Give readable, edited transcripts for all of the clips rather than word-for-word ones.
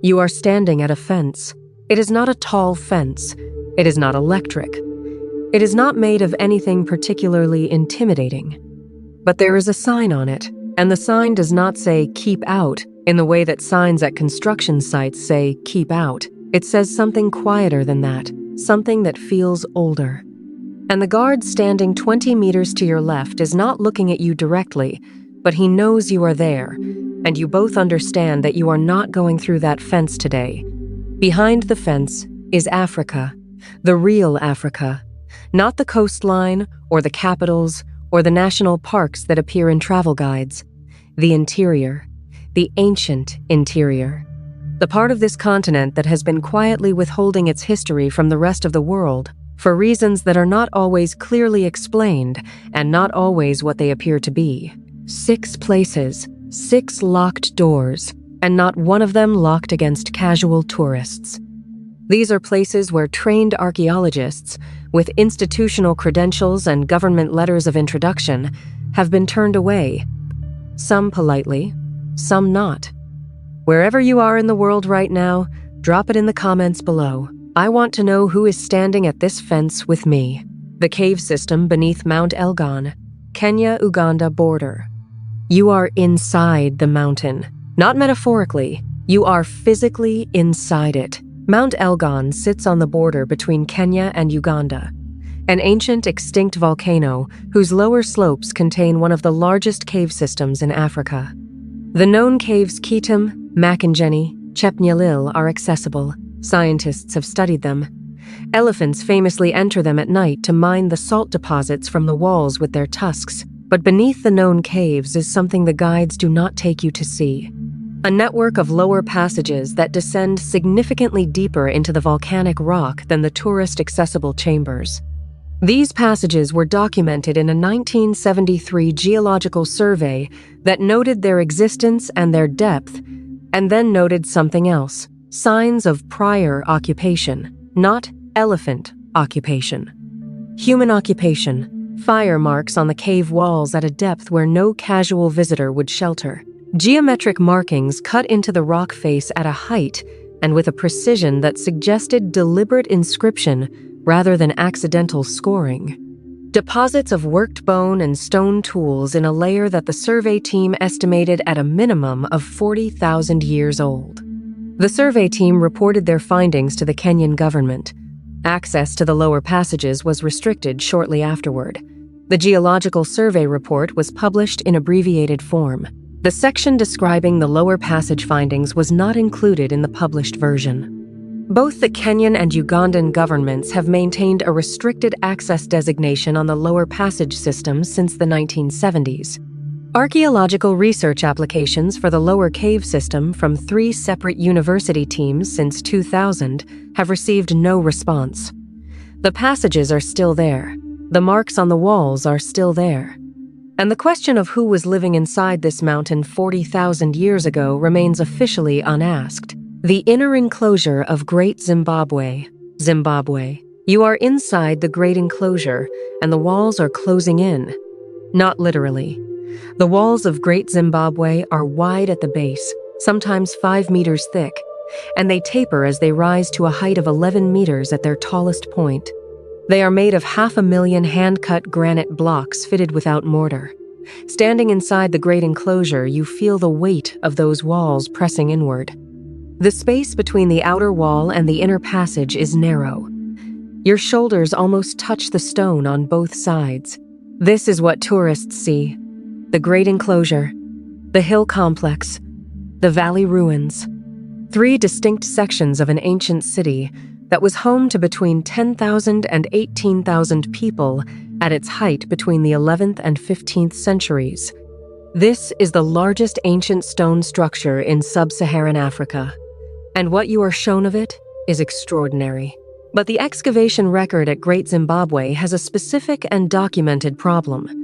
You are standing at a fence. It is not a tall fence. It is not electric. It is not made of anything particularly intimidating. But there is a sign on it, and the sign does not say "keep out" in the way that signs at construction sites say "keep out." It says something quieter than that, something that feels older. And the guard standing 20 meters to your left is not looking at you directly, but he knows you are there, and you both understand that you are not going through that fence today. Behind the fence is Africa, the real Africa, not the coastline or the capitals or the national parks that appear in travel guides. The interior, the ancient interior. The part of this continent that has been quietly withholding its history from the rest of the world for reasons that are not always clearly explained and not always what they appear to be. 6 places, 6 locked doors, and not one of them locked against casual tourists. These are places where trained archaeologists, with institutional credentials and government letters of introduction, have been turned away. Some politely, some not. Wherever you are in the world right now, drop it in the comments below. I want to know who is standing at this fence with me. The cave system beneath Mount Elgon, Kenya-Uganda border. You are inside the mountain. Not metaphorically, you are physically inside it. Mount Elgon sits on the border between Kenya and Uganda, an ancient extinct volcano whose lower slopes contain one of the largest cave systems in Africa. The known caves Kitum, Makengeni, Chepnyalil are accessible. Scientists have studied them. Elephants famously enter them at night to mine the salt deposits from the walls with their tusks. But beneath the known caves is something the guides do not take you to see. A network of lower passages that descend significantly deeper into the volcanic rock than the tourist-accessible chambers. These passages were documented in a 1973 geological survey that noted their existence and their depth, and then noted something else: signs of prior occupation, not elephant occupation. Human occupation. Fire marks on the cave walls at a depth where no casual visitor would shelter. Geometric markings cut into the rock face at a height and with a precision that suggested deliberate inscription rather than accidental scoring. Deposits of worked bone and stone tools in a layer that the survey team estimated at a minimum of 40,000 years old. The survey team reported their findings to the Kenyan government. Access to the lower passages was restricted shortly afterward. The geological survey report was published in abbreviated form. The section describing the lower passage findings was not included in the published version. Both the Kenyan and Ugandan governments have maintained a restricted access designation on the lower passage system since the 1970s. Archaeological research applications for the lower cave system from 3 separate university teams since 2000 have received no response. The passages are still there. The marks on the walls are still there. And the question of who was living inside this mountain 40,000 years ago remains officially unasked. The inner enclosure of Great Zimbabwe. Zimbabwe. You are inside the great enclosure, and the walls are closing in. Not literally. The walls of Great Zimbabwe are wide at the base, sometimes 5 meters thick, and they taper as they rise to a height of 11 meters at their tallest point. They are made of 500,000 hand-cut granite blocks fitted without mortar. Standing inside the great enclosure, you feel the weight of those walls pressing inward. The space between the outer wall and the inner passage is narrow. Your shoulders almost touch the stone on both sides. This is what tourists see. The great enclosure, the hill complex, the valley ruins. 3 distinct sections of an ancient city that was home to between 10,000 and 18,000 people at its height between the 11th and 15th centuries. This is the largest ancient stone structure in sub-Saharan Africa, and what you are shown of it is extraordinary. But the excavation record at Great Zimbabwe has a specific and documented problem.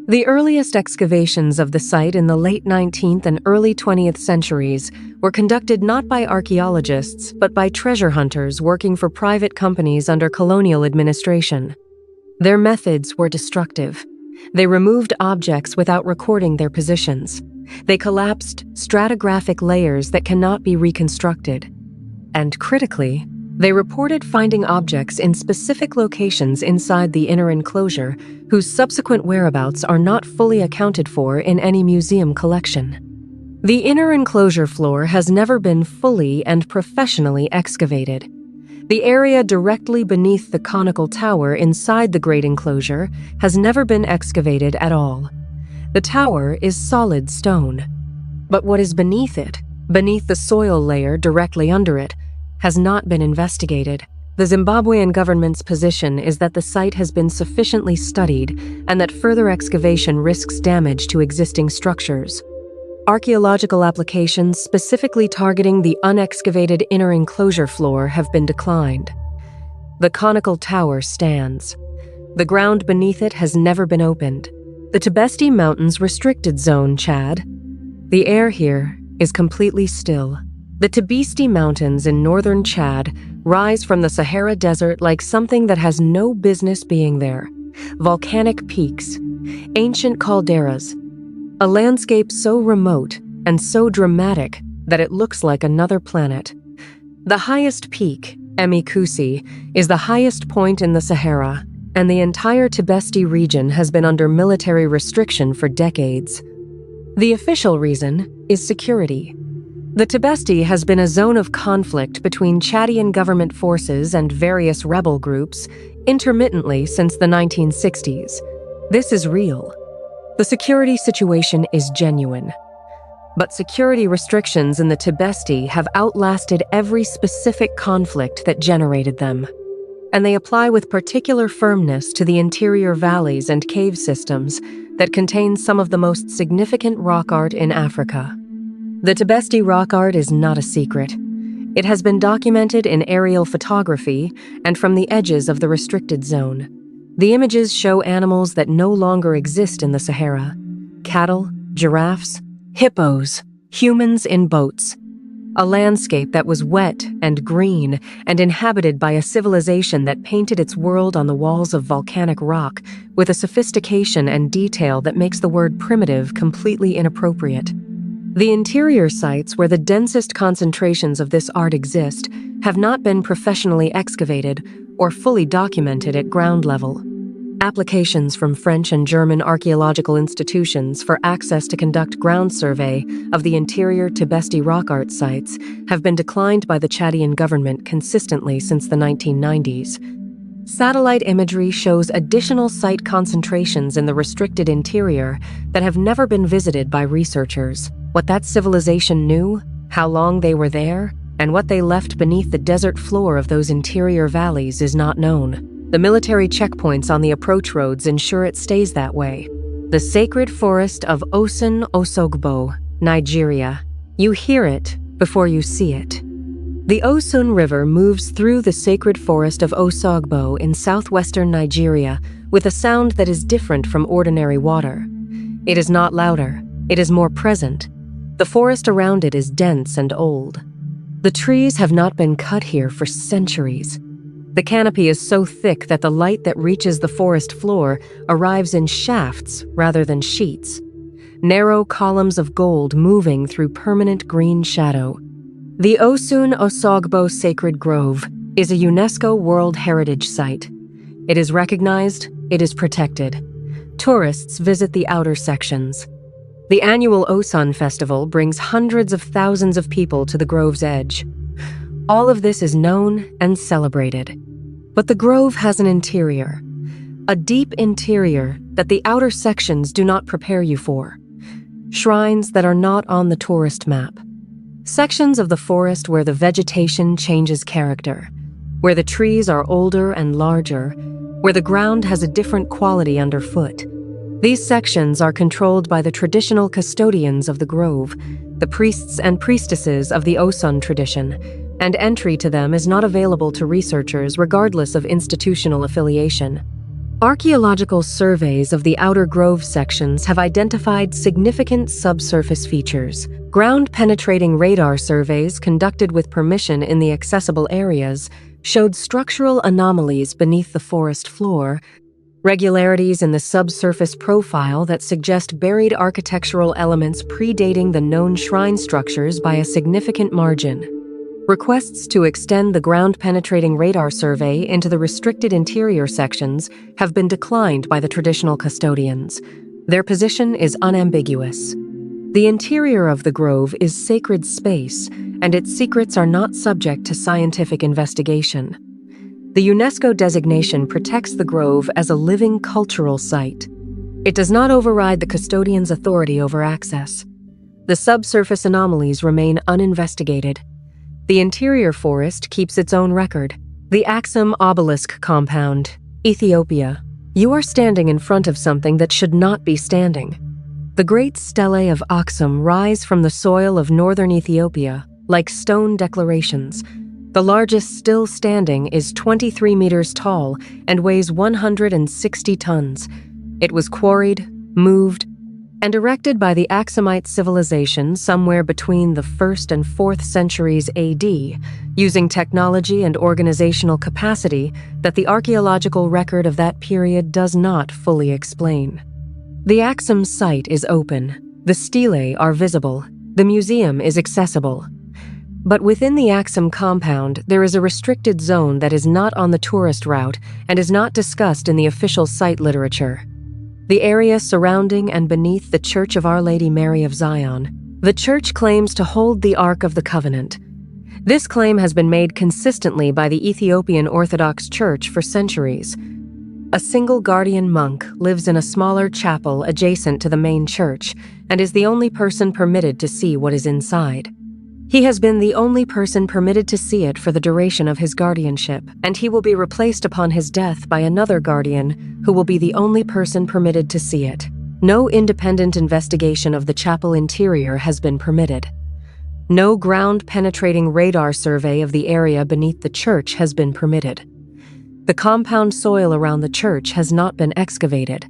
The earliest excavations of the site in the late 19th and early 20th centuries were conducted not by archaeologists, but by treasure hunters working for private companies under colonial administration. Their methods were destructive. They removed objects without recording their positions. They collapsed stratigraphic layers that cannot be reconstructed. And critically, they reported finding objects in specific locations inside the inner enclosure whose subsequent whereabouts are not fully accounted for in any museum collection. The inner enclosure floor has never been fully and professionally excavated. The area directly beneath the conical tower inside the great enclosure has never been excavated at all. The tower is solid stone. But what is beneath it, beneath the soil layer directly under it, has not been investigated. The Zimbabwean government's position is that the site has been sufficiently studied and that further excavation risks damage to existing structures. Archaeological applications specifically targeting the unexcavated inner enclosure floor have been declined. The conical tower stands. The ground beneath it has never been opened. The Tibesti Mountains Restricted Zone, Chad. The air here is completely still. The Tibesti Mountains in northern Chad rise from the Sahara Desert like something that has no business being there. Volcanic peaks, ancient calderas, a landscape so remote and so dramatic that it looks like another planet. The highest peak, Emikusi, is the highest point in the Sahara, and the entire Tibesti region has been under military restriction for decades. The official reason is security. The Tibesti has been a zone of conflict between Chadian government forces and various rebel groups intermittently since the 1960s. This is real. The security situation is genuine. But security restrictions in the Tibesti have outlasted every specific conflict that generated them, and they apply with particular firmness to the interior valleys and cave systems that contain some of the most significant rock art in Africa. The Tibesti rock art is not a secret. It has been documented in aerial photography and from the edges of the restricted zone. The images show animals that no longer exist in the Sahara: cattle, giraffes, hippos, humans in boats. A landscape that was wet and green and inhabited by a civilization that painted its world on the walls of volcanic rock with a sophistication and detail that makes the word primitive completely inappropriate. The interior sites where the densest concentrations of this art exist have not been professionally excavated or fully documented at ground level. Applications from French and German archaeological institutions for access to conduct ground survey of the interior Tibesti rock art sites have been declined by the Chadian government consistently since the 1990s. Satellite imagery shows additional site concentrations in the restricted interior that have never been visited by researchers. What that civilization knew, how long they were there, and what they left beneath the desert floor of those interior valleys is not known. The military checkpoints on the approach roads ensure it stays that way. The sacred forest of Osun-Osogbo, Nigeria. You hear it before you see it. The Osun River moves through the sacred forest of Osogbo in southwestern Nigeria with a sound that is different from ordinary water. It is not louder, it is more present. The forest around it is dense and old. The trees have not been cut here for centuries. The canopy is so thick that the light that reaches the forest floor arrives in shafts rather than sheets. Narrow columns of gold moving through permanent green shadow. The Osun-Osogbo Sacred Grove is a UNESCO World Heritage Site. It is recognized, it is protected. Tourists visit the outer sections. The annual Osun Festival brings hundreds of thousands of people to the grove's edge. All of this is known and celebrated. But the grove has an interior, a deep interior that the outer sections do not prepare you for. Shrines that are not on the tourist map. Sections of the forest where the vegetation changes character, where the trees are older and larger, where the ground has a different quality underfoot. These sections are controlled by the traditional custodians of the grove, the priests and priestesses of the Osun tradition, and entry to them is not available to researchers regardless of institutional affiliation. Archaeological surveys of the outer grove sections have identified significant subsurface features. Ground-penetrating radar surveys conducted with permission in the accessible areas showed structural anomalies beneath the forest floor. Regularities in the subsurface profile that suggest buried architectural elements predating the known shrine structures by a significant margin. Requests to extend the ground-penetrating radar survey into the restricted interior sections have been declined by the traditional custodians. Their position is unambiguous. The interior of the grove is sacred space, and its secrets are not subject to scientific investigation. The UNESCO designation protects the grove as a living cultural site. It does not override the custodian's authority over access. The subsurface anomalies remain uninvestigated. The interior forest keeps its own record. The Aksum obelisk compound, Ethiopia. You are standing in front of something that should not be standing. The great stelae of Aksum rise from the soil of northern Ethiopia, like stone declarations. The largest still standing is 23 meters tall and weighs 160 tons. It was quarried, moved, and erected by the Aksumite civilization somewhere between the 1st and 4th centuries AD, using technology and organizational capacity that the archaeological record of that period does not fully explain. The Aksum site is open. The stelae are visible. The museum is accessible. But within the Aksum compound, there is a restricted zone that is not on the tourist route and is not discussed in the official site literature. The area surrounding and beneath the Church of Our Lady Mary of Zion. The church claims to hold the Ark of the Covenant. This claim has been made consistently by the Ethiopian Orthodox Church for centuries. A single guardian monk lives in a smaller chapel adjacent to the main church and is the only person permitted to see what is inside. He has been the only person permitted to see it for the duration of his guardianship, and he will be replaced upon his death by another guardian who will be the only person permitted to see it. No independent investigation of the chapel interior has been permitted. No ground-penetrating radar survey of the area beneath the church has been permitted. The compound soil around the church has not been excavated.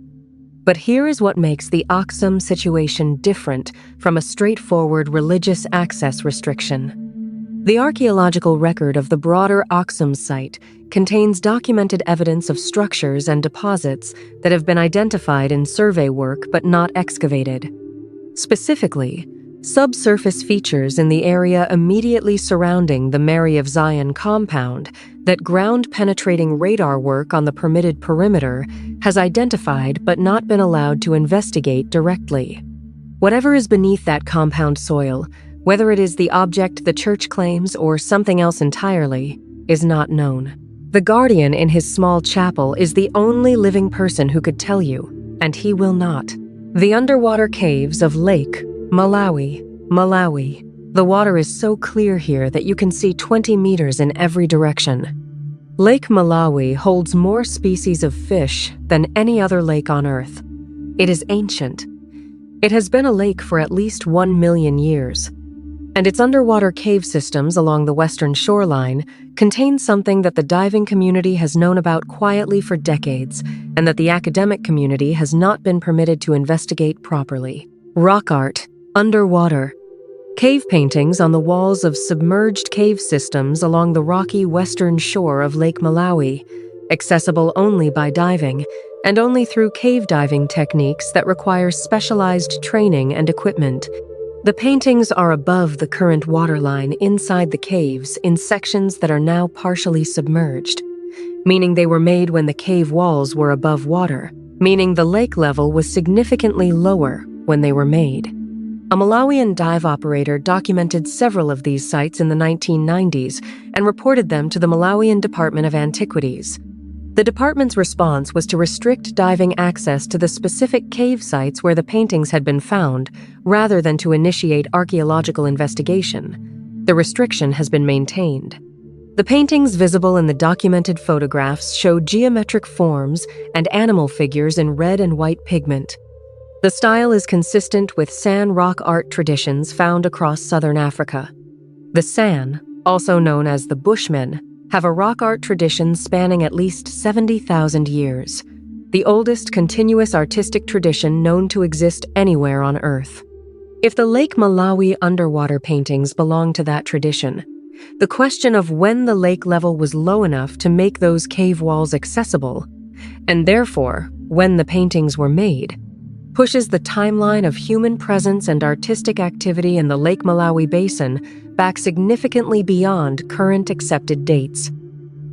But here is what makes the Aksum situation different from a straightforward religious access restriction. The archaeological record of the broader Aksum site contains documented evidence of structures and deposits that have been identified in survey work but not excavated. Specifically, subsurface features in the area immediately surrounding the Mary of Zion compound that ground-penetrating radar work on the permitted perimeter has identified but not been allowed to investigate directly. Whatever is beneath that compound soil, whether it is the object the church claims or something else entirely, is not known. The guardian in his small chapel is the only living person who could tell you, and he will not. The underwater caves of Lake Malawi. The water is so clear here that you can see 20 meters in every direction. Lake Malawi holds more species of fish than any other lake on Earth. It is ancient. It has been a lake for at least 1 million years. And its underwater cave systems along the western shoreline contain something that the diving community has known about quietly for decades, and that the academic community has not been permitted to investigate properly. Rock art, underwater. Cave paintings on the walls of submerged cave systems along the rocky western shore of Lake Malawi, accessible only by diving, and only through cave diving techniques that require specialized training and equipment. The paintings are above the current waterline inside the caves in sections that are now partially submerged, meaning they were made when the cave walls were above water, meaning the lake level was significantly lower when they were made. A Malawian dive operator documented several of these sites in the 1990s and reported them to the Malawian Department of Antiquities. The department's response was to restrict diving access to the specific cave sites where the paintings had been found, rather than to initiate archaeological investigation. The restriction has been maintained. The paintings visible in the documented photographs show geometric forms and animal figures in red and white pigment. The style is consistent with San rock art traditions found across southern Africa. The San, also known as the Bushmen, have a rock art tradition spanning at least 70,000 years, the oldest continuous artistic tradition known to exist anywhere on Earth. If the Lake Malawi underwater paintings belong to that tradition, the question of when the lake level was low enough to make those cave walls accessible and therefore, when the paintings were made, pushes the timeline of human presence and artistic activity in the Lake Malawi basin back significantly beyond current accepted dates.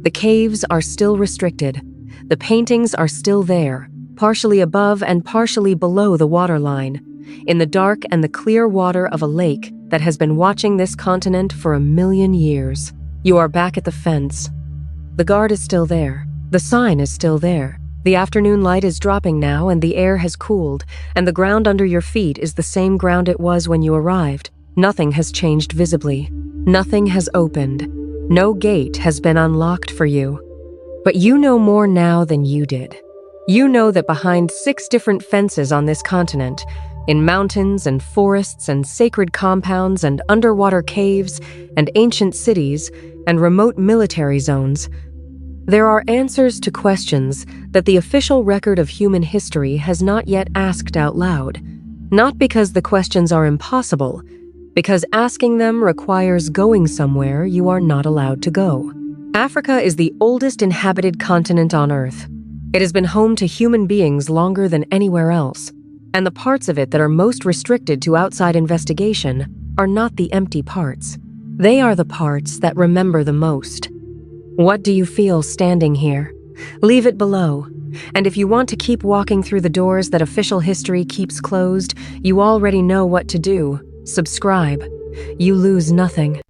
The caves are still restricted. The paintings are still there, partially above and partially below the waterline, in the dark and the clear water of a lake that has been watching this continent for 1,000,000 years. You are back at the fence. The guard is still there. The sign is still there. The afternoon light is dropping now, and the air has cooled, and the ground under your feet is the same ground it was when you arrived. Nothing has changed visibly. Nothing has opened. No gate has been unlocked for you. But you know more now than you did. You know that behind 6 different fences on this continent, in mountains and forests and sacred compounds and underwater caves and ancient cities and remote military zones, there are answers to questions that the official record of human history has not yet asked out loud. Not because the questions are impossible, because asking them requires going somewhere you are not allowed to go. Africa is the oldest inhabited continent on Earth. It has been home to human beings longer than anywhere else, and the parts of it that are most restricted to outside investigation are not the empty parts. They are the parts that remember the most. What do you feel standing here? Leave it below. And if you want to keep walking through the doors that official history keeps closed, you already know what to do. Subscribe. You lose nothing.